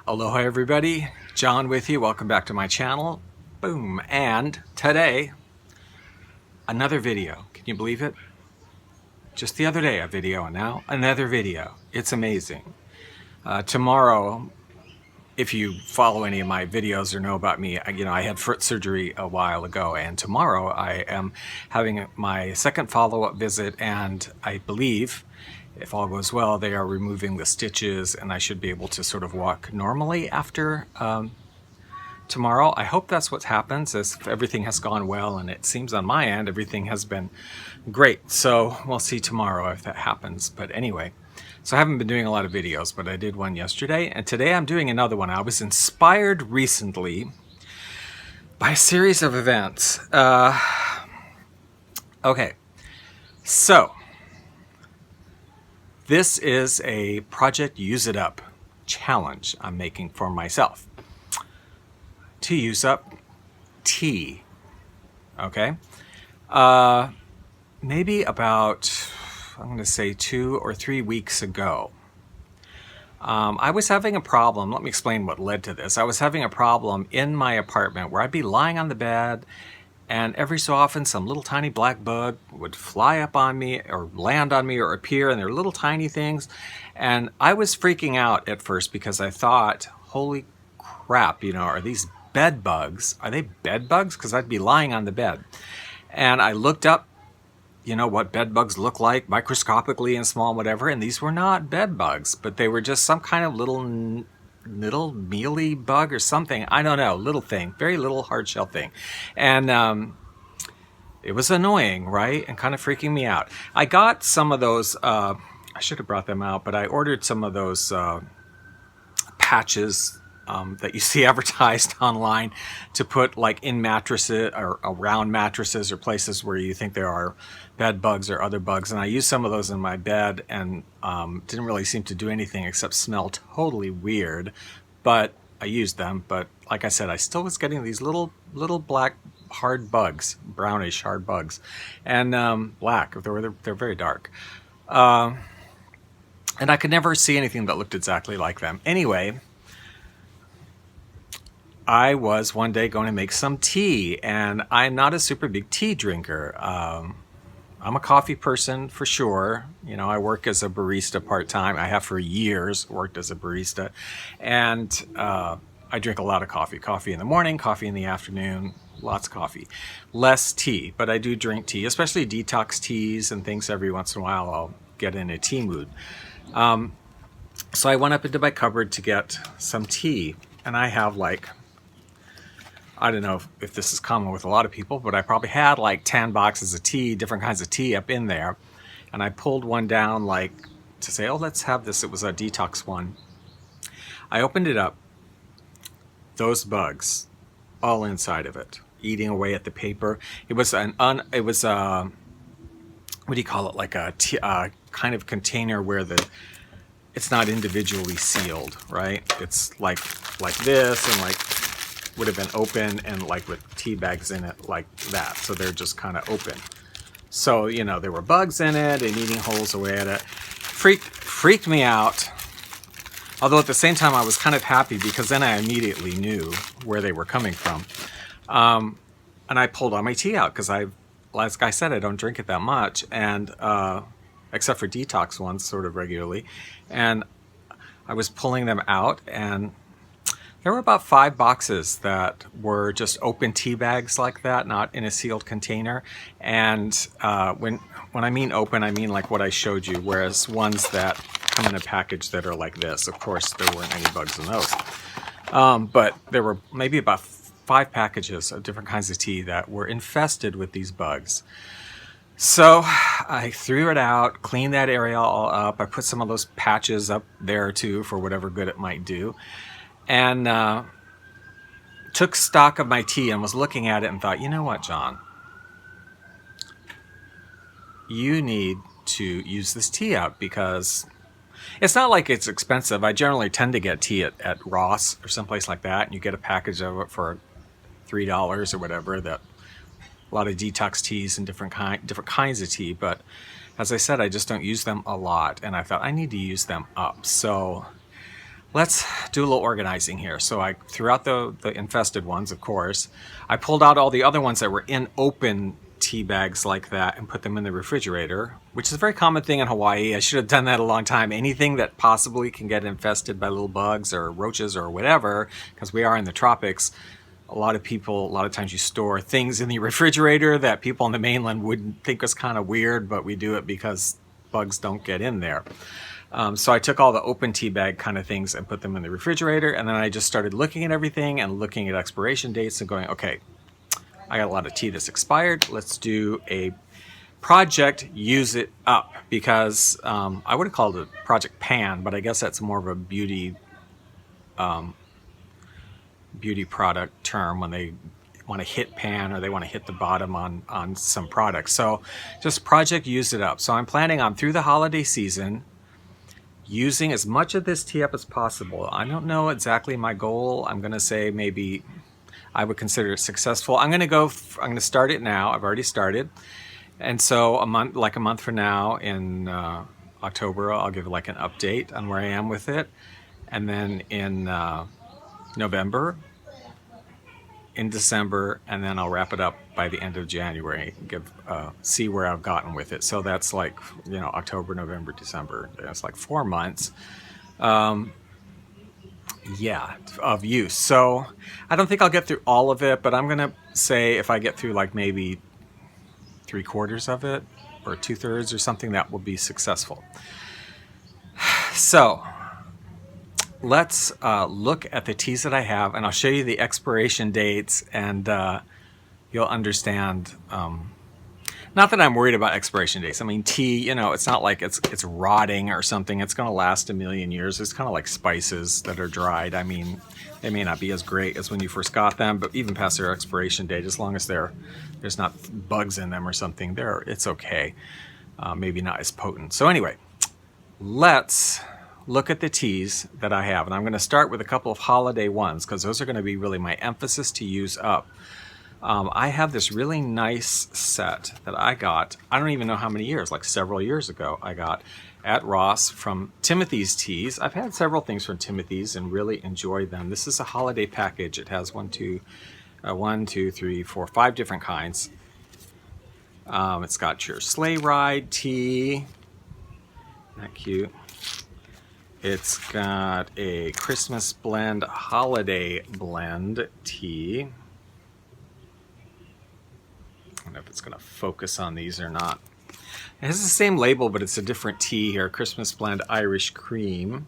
Aloha everybody, John with you. Welcome back to my channel. Boom. And today, another video. Can you believe it? Just the other day a video and now another video. It's amazing. Tomorrow, if you follow any of my videos or know about me, I had foot surgery a while ago, and tomorrow I am having my second follow-up visit, and I believe, if all goes well, they are removing the stitches and I should be able to sort of walk normally after tomorrow. I hope that's what happens, as if everything has gone well, and it seems on my end everything has been great. So we'll see tomorrow if that happens. But anyway, so I haven't been doing a lot of videos, but I did one yesterday, and today I'm doing another one. I was inspired recently by a series of events. Okay, so this is a Project Use It Up challenge I'm making for myself to use up tea. Okay, maybe about, I'm going to say 2 or 3 weeks ago, I was having a problem. Let me explain what led to this. I was having a problem in my apartment where I'd be lying on the bed, and every so often some little tiny black bug would fly up on me or land on me or appear, and they're little tiny things. And I was freaking out at first because I thought, holy crap, are these bed bugs? Are they bed bugs? Because I'd be lying on the bed. And I looked up, what bed bugs look like microscopically and small, whatever, and these were not bed bugs, but they were just some kind of little mealy bug or something. I don't know, little thing, very little hard shell thing. And it was annoying, right? And kind of freaking me out. I got some of those, I should have brought them out, but I ordered some of those patches that you see advertised online to put like in mattresses or around mattresses or places where you think there are bed bugs or other bugs. And I used some of those in my bed, and didn't really seem to do anything except smell totally weird. But I used them. But like I said, I still was getting these little black hard bugs, brownish hard bugs, and black. They're very dark. And I could never see anything that looked exactly like them. Anyway, I was one day going to make some tea, and I'm not a super big tea drinker. I'm a coffee person for sure. I work as a barista part-time. I have for years worked as a barista, and I drink a lot of coffee. Coffee in the morning, coffee in the afternoon, lots of coffee. Less tea, but I do drink tea, especially detox teas and things. Every once in a while I'll get in a tea mood. So I went up into my cupboard to get some tea, and I have I don't know if this is common with a lot of people, but I probably had like 10 boxes of tea, different kinds of tea up in there. And I pulled one down to say, oh, let's have this. It was a detox one. I opened it up. Those bugs all inside of it, eating away at the paper. It was what do you call it? Like a kind of container where it's not individually sealed, right? It's like this, and would have been open and with tea bags in it like that. So they're just kind of open. So, there were bugs in it and eating holes away at it. Freaked me out. Although at the same time I was kind of happy, because then I immediately knew where they were coming from. And I pulled all my tea out because like I said, I don't drink it that much, and except for detox ones sort of regularly. And I was pulling them out, and there were about 5 boxes that were just open tea bags like that, not in a sealed container. And when I mean open, I mean like what I showed you, whereas ones that come in a package that are like this, of course, there weren't any bugs in those. But there were maybe about 5 packages of different kinds of tea that were infested with these bugs. So I threw it out, cleaned that area all up. I put some of those patches up there too for whatever good it might do. And took stock of my tea and was looking at it and thought, you know what, John? You need to use this tea up, because it's not like it's expensive. I generally tend to get tea at Ross or someplace like that, and you get a package of it for $3 or whatever. That a lot of detox teas and different kinds of tea. But as I said, I just don't use them a lot, and I thought I need to use them up. So let's do a little organizing here. So I threw out the infested ones, of course. I pulled out all the other ones that were in open tea bags like that and put them in the refrigerator, which is a very common thing in Hawaii. I should have done that a long time. Anything that possibly can get infested by little bugs or roaches or whatever, because we are in the tropics, a lot of times you store things in the refrigerator that people on the mainland wouldn't think was kind of weird, but we do it because bugs don't get in there. So I took all the open tea bag kind of things and put them in the refrigerator, and then I just started looking at everything and looking at expiration dates and going, okay, I got a lot of tea that's expired. Let's do a project, use it up, because I would have called it Project Pan, but I guess that's more of a beauty product term when they want to hit pan or they want to hit the bottom on some products. So just project, use it up. So I'm planning on through the holiday season using as much of this tea up as possible. I don't know exactly my goal. I'm going to say maybe I would consider it successful. I'm going to start it now. I've already started. And so a month from now in October, I'll give like an update on where I am with it. And then in November, in December, and then I'll wrap it up by the end of January, see where I've gotten with it. So that's like, October, November, December. That's like 4 months. Of use. So I don't think I'll get through all of it, but I'm going to say if I get through like maybe 3/4 of it or 2/3 or something, that will be successful. So let's look at the teas that I have, and I'll show you the expiration dates, and you'll understand. Not that I'm worried about expiration dates. I mean, tea, it's not like it's rotting or something. It's going to last a million years. It's kind of like spices that are dried. I mean, they may not be as great as when you first got them, but even past their expiration date, as long as there's not bugs in them or something, it's okay. Maybe not as potent. So anyway, let's look at the teas that I have. And I'm going to start with a couple of holiday ones because those are going to be really my emphasis to use up. I have this really nice set that I got, I don't even know how many years, like several years ago, I got at Ross from Timothy's Teas. I've had several things from Timothy's and really enjoyed them. This is a holiday package. It has 5 different kinds. It's got your sleigh ride tea. Isn't that cute? It's got a Christmas blend, holiday blend tea. I don't know if it's going to focus on these or not. It has the same label, but it's a different tea here. Christmas blend Irish cream.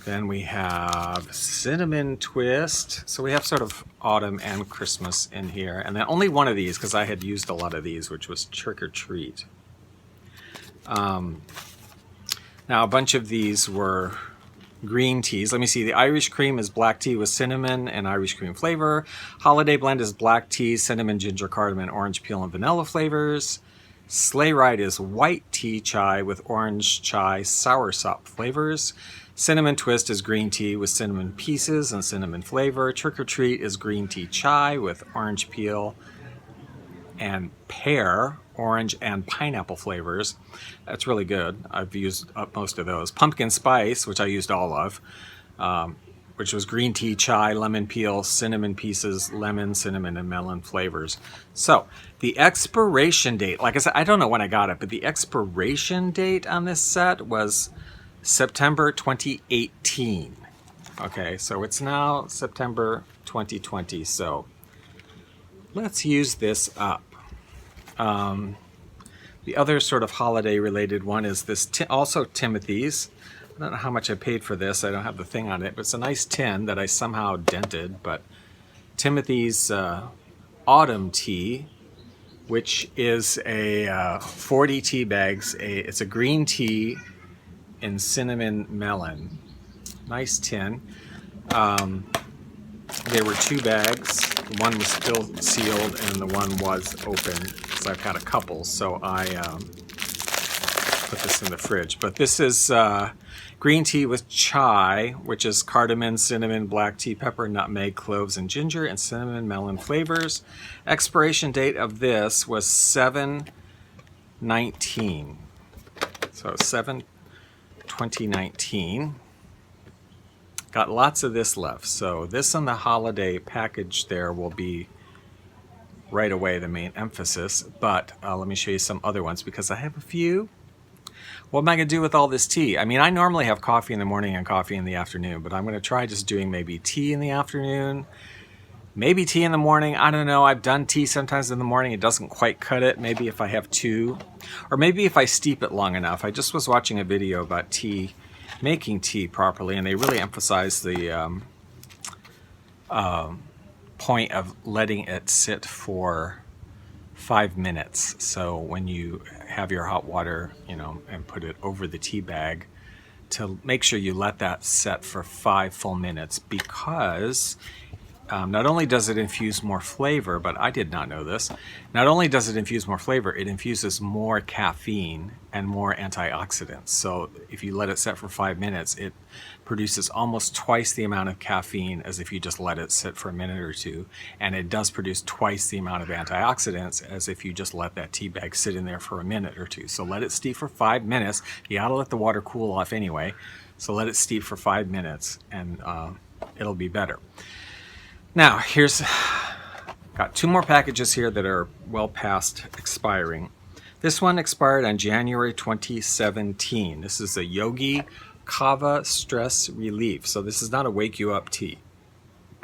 Then we have cinnamon twist. So we have sort of autumn and Christmas in here. And then only one of these, because I had used a lot of these, which was trick or treat. Now a bunch of these were green teas. Let me see. The Irish cream is black tea with cinnamon and Irish cream flavor. Holiday blend is black tea, cinnamon, ginger, cardamom, orange peel, and vanilla flavors. Sleigh ride is white tea chai with orange chai soursop flavors. Cinnamon twist is green tea with cinnamon pieces and cinnamon flavor. Trick or treat is green tea chai with orange peel and pear, orange, and pineapple flavors. That's really good. I've used up most of those. Pumpkin spice, which I used all of, which was green tea, chai, lemon peel, cinnamon pieces, lemon, cinnamon, and melon flavors. So the expiration date, like I said, I don't know when I got it, but the expiration date on this set was September 2018. Okay, so it's now September 2020. So let's use this up. The other sort of holiday related one is this also Timothy's. I don't know how much I paid for this. I don't have the thing on it, but it's a nice tin that I somehow dented. But Timothy's Autumn Tea, which is a 40 tea bags. It's a green tea in cinnamon melon. Nice tin. There were 2 bags. One was still sealed and the one was open. So I've got a couple. So I put this in the fridge. But this is green tea with chai, which is cardamom, cinnamon, black tea, pepper, nutmeg, cloves, and ginger, and cinnamon melon flavors. Expiration date of this was 7/19. So 7/2019. Got lots of this left. So this on the holiday package there will be right away the main emphasis. But let me show you some other ones because I have a few. What am I going to do with all this tea? I mean, I normally have coffee in the morning and coffee in the afternoon, but I'm going to try just doing maybe tea in the afternoon, maybe tea in the morning. I don't know. I've done tea sometimes in the morning. It doesn't quite cut it. Maybe if I have two, or maybe if I steep it long enough. I just was watching a video about tea, making tea properly, and they really emphasize the point of letting it sit for 5 minutes. So when you have your hot water, and put it over the tea bag, to make sure you let that set for 5 full minutes, because not only does it infuse more flavor, but I did not know this, not only does it infuse more flavor, it infuses more caffeine and more antioxidants. So if you let it set for 5 minutes, it produces almost twice the amount of caffeine as if you just let it sit for a minute or two. And it does produce twice the amount of antioxidants as if you just let that tea bag sit in there for a minute or two. So let it steep for 5 minutes. You gotta let the water cool off anyway. So let it steep for 5 minutes and it'll be better. Now, got 2 more packages here that are well past expiring. This one expired on January 2017. This is a Yogi Kava Stress Relief. So this is not a wake you up tea.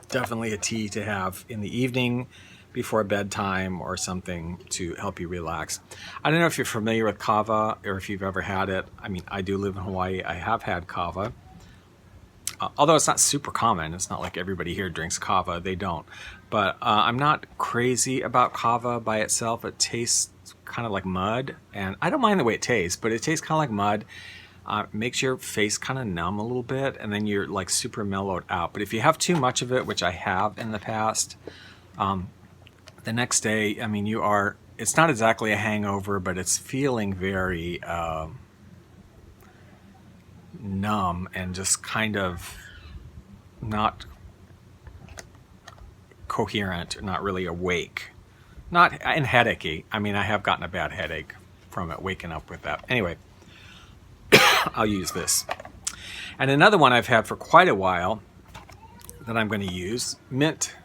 Definitely a tea to have in the evening before bedtime or something to help you relax. I don't know if you're familiar with kava or if you've ever had it. I mean, I do live in Hawaii. I have had kava. Although it's not super common, it's not like everybody here drinks kava, they don't. But I'm not crazy about kava by itself. It tastes kind of like mud, and I don't mind the way it tastes, but it tastes kind of like mud. Makes your face kind of numb a little bit, and then you're like super mellowed out. But if you have too much of it, which I have in the past, the next day, I mean, it's not exactly a hangover, but it's feeling very numb and just kind of not coherent, not really awake, and headachy. I mean, I have gotten a bad headache from it, waking up with that. Anyway, I'll use this. And another one I've had for quite a while that I'm going to use, Mint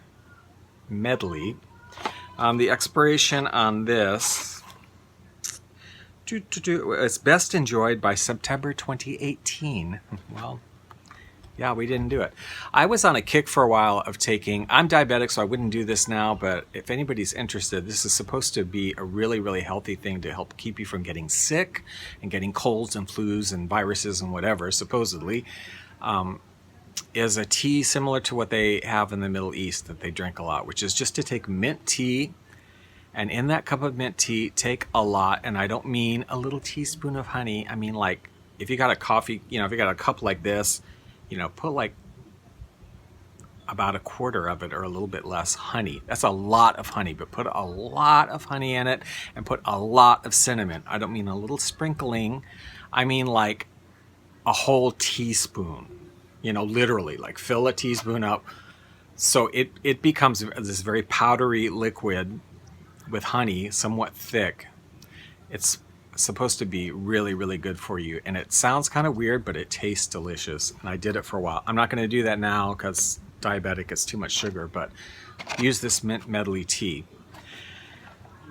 Medley. The expiration on this, it's best enjoyed by September 2018. Well, yeah, we didn't do it. I was on a kick for a while of I'm diabetic, so I wouldn't do this now, but if anybody's interested, this is supposed to be a really, really healthy thing to help keep you from getting sick and getting colds and flus and viruses and whatever, supposedly. Is a tea similar to what they have in the Middle East that they drink a lot, which is just to take mint tea, and in that cup of mint tea, take a lot, and I don't mean a little teaspoon of honey. I mean, like, if you got a coffee, if you got a cup like this, put like about a quarter of it or a little bit less honey. That's a lot of honey, but put a lot of honey in it and put a lot of cinnamon. I don't mean a little sprinkling. I mean like a whole teaspoon, literally like fill a teaspoon up. So it becomes this very powdery liquid with honey, somewhat thick. It's supposed to be really, really good for you. And it sounds kind of weird, but it tastes delicious. And I did it for a while. I'm not going to do that now because diabetic, it's too much sugar, but use this Mint Medley tea.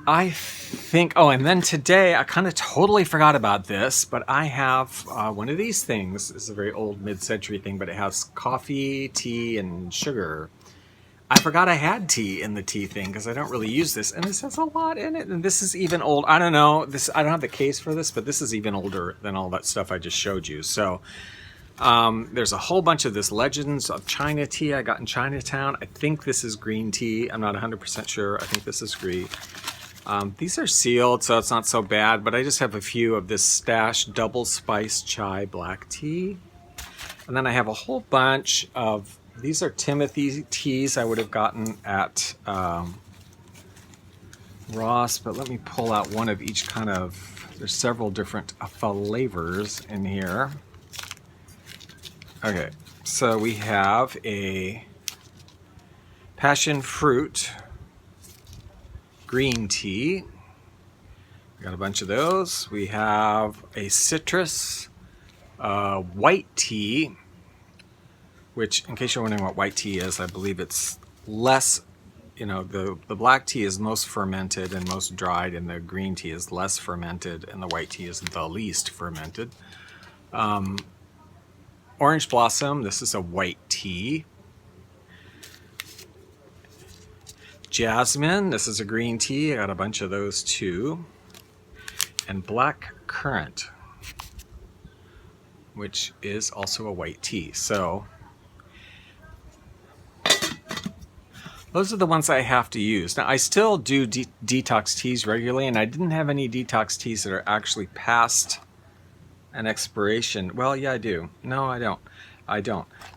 I think, and then today, I kind of totally forgot about this, but I have one of these things. It's a very old mid-century thing, but it has coffee, tea, and sugar. I forgot I had tea in the tea thing because I don't really use this, and this has a lot in it, and this is even old. I don't know, I don't have the case for this, but this is even older than all that stuff I just showed you. So there's a whole bunch of this Legends of China tea I got in Chinatown. I think this is green tea. I'm not 100% sure. I think this is green. These are sealed, so it's not so bad, but I just have a few of this Stash Double Spice Chai Black Tea. And then I have a whole bunch of, these are Timothy teas I would have gotten at Ross, but let me pull out one of each kind of, there's several different flavors in here. Okay, so we have a passion fruit green tea. We got a bunch of those. We have a citrus white tea. which, in case you're wondering what white tea is, I believe it's less, the black tea is most fermented and most dried, and the green tea is less fermented, and the white tea is the least fermented. Orange blossom, this is a white tea. Jasmine, this is a green tea. I got a bunch of those too. And black currant, which is also a white tea. So those are the ones I have to use. Now, I still do detox teas regularly, and I didn't have any detox teas that are actually past an expiration. Well, yeah, I do. No, I don't.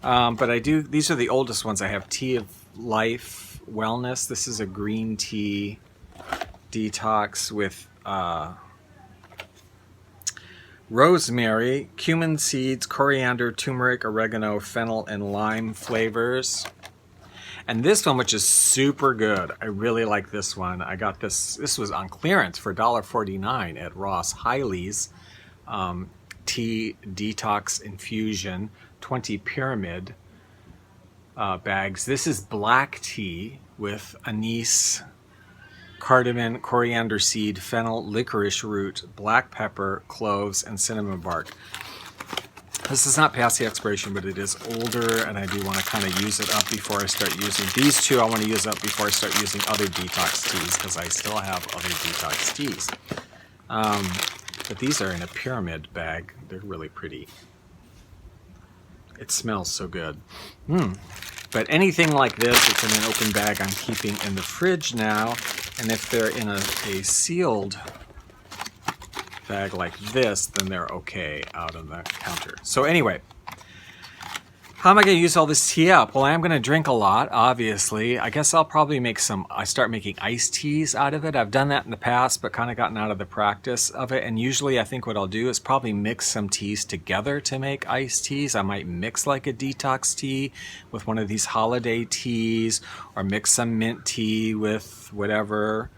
But I do. These are the oldest ones. I have Tea of Life Wellness. This is a green tea detox with rosemary, cumin seeds, coriander, turmeric, oregano, fennel, and lime flavors. And this one, which is super good, I really like this one. I got this. This was on clearance for $1.49 at Ross. Hiley's Tea Detox Infusion 20 Pyramid bags. This is black tea with anise, cardamom, coriander seed, fennel, licorice root, black pepper, cloves, and cinnamon bark. This is not past the expiration, but it is older, and I do want to kind of use it up before I start using these two. I want to use up before I start using other detox teas, because I still have other detox teas. But these are in a pyramid bag. They're really pretty. It smells so good. But anything like this, it's in an open bag, I'm keeping in the fridge now. And if they're in a sealed bag like this, then they're okay out on the counter. So anyway, how am I going to use all this tea up? Well, I am going to drink a lot, obviously. I guess I'll probably start making iced teas out of it. I've done that in the past, but kind of gotten out of the practice of it. And usually I think what I'll do is probably mix some teas together to make iced teas. I might mix like a detox tea with one of these holiday teas, or mix some mint tea with whatever,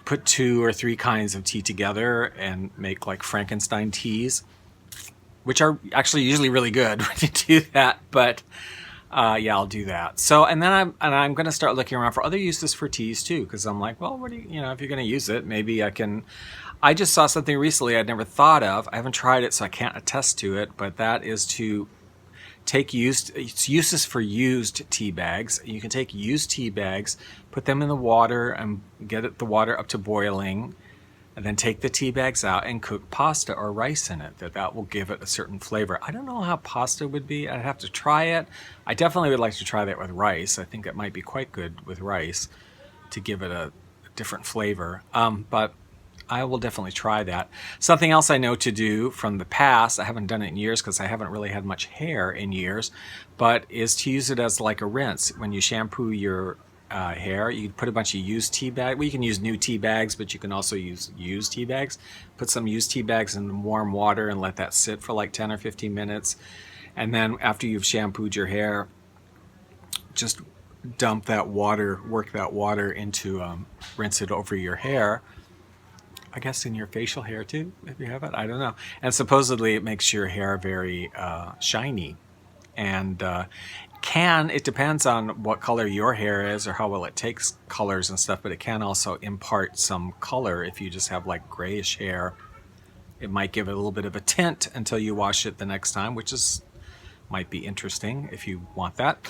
put 2 or 3 kinds of tea together and make like Frankenstein teas, which are actually usually really good when you do that. But yeah, I'll do that. So, and then I'm going to start looking around for other uses for teas too, because I'm like, well, what do you, if you're going to use it, maybe I just saw something recently I'd never thought of. I haven't tried it, so I can't attest to it, but that is to take it's uses for used tea bags. You can take used tea bags, put them in the water and get the water up to boiling, and then take the tea bags out and cook pasta or rice in it. That will give it a certain flavor. I don't know how pasta would be. I'd have to try it. I definitely would like to try that with rice. I think it might be quite good with rice to give it a different flavor. But I will definitely try that. Something else I know to do from the past, I haven't done it in years because I haven't really had much hair in years, but is to use it as like a rinse. When you shampoo your hair, you put a bunch of used tea bags. Well, you can use new tea bags, but you can also use used tea bags. Put some used tea bags in warm water and let that sit for like 10 or 15 minutes. And then after you've shampooed your hair, just dump that water, work that water into, rinse it over your hair. I guess in your facial hair too, if you have it. I don't know. And supposedly it makes your hair very shiny. And it depends on what color your hair is or how well it takes colors and stuff, but it can also impart some color if you just have like grayish hair. It might give it a little bit of a tint until you wash it the next time, which might be interesting if you want that.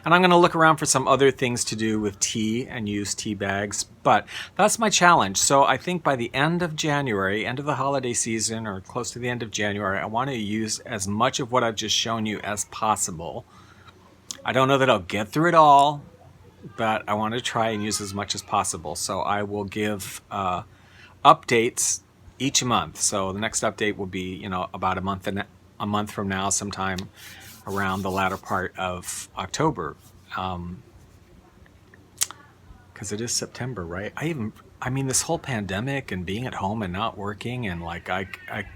And I'm going to look around for some other things to do with tea and use tea bags, but that's my challenge. So I think by the end of January, end of the holiday season, or close to the end of January, I want to use as much of what I've just shown you as possible. I don't know that I'll get through it all, but I want to try and use as much as possible. So I will give updates each month. So the next update will be, about a month from now, sometime around the latter part of October, because it is September, right? This whole pandemic and being at home and not working, and like I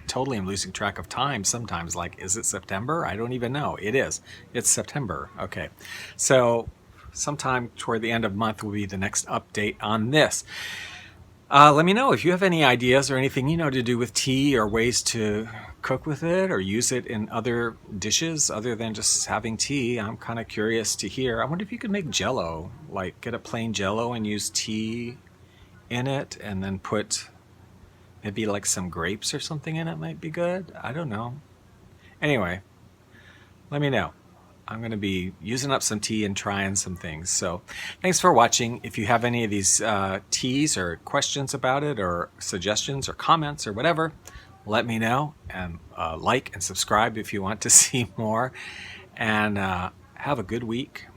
totally am losing track of time sometimes. Like, is it September? I don't even know. It is. It's September. Okay, so sometime toward the end of the month will be the next update on this. Let me know if you have any ideas or anything you know to do with tea, or ways to cook with it or use it in other dishes other than just having tea. I'm kind of curious to hear. I wonder if you could make jello, like get a plain jello and use tea in it, and then put maybe like some grapes or something in it. Might be good. I don't know. Anyway, let me know. I'm going to be using up some tea and trying some things. So thanks for watching. If you have any of these teas or questions about it, or suggestions or comments or whatever, let me know, and like and subscribe if you want to see more. And have a good week.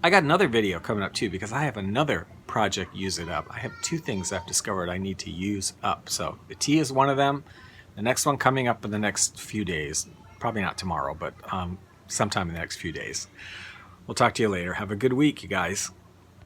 I got another video coming up too, because I have another project, Use It Up. I have 2 things I've discovered I need to use up. So the tea is one of them. The next one coming up in the next few days. Probably not tomorrow, but sometime in the next few days. We'll talk to you later. Have a good week, you guys.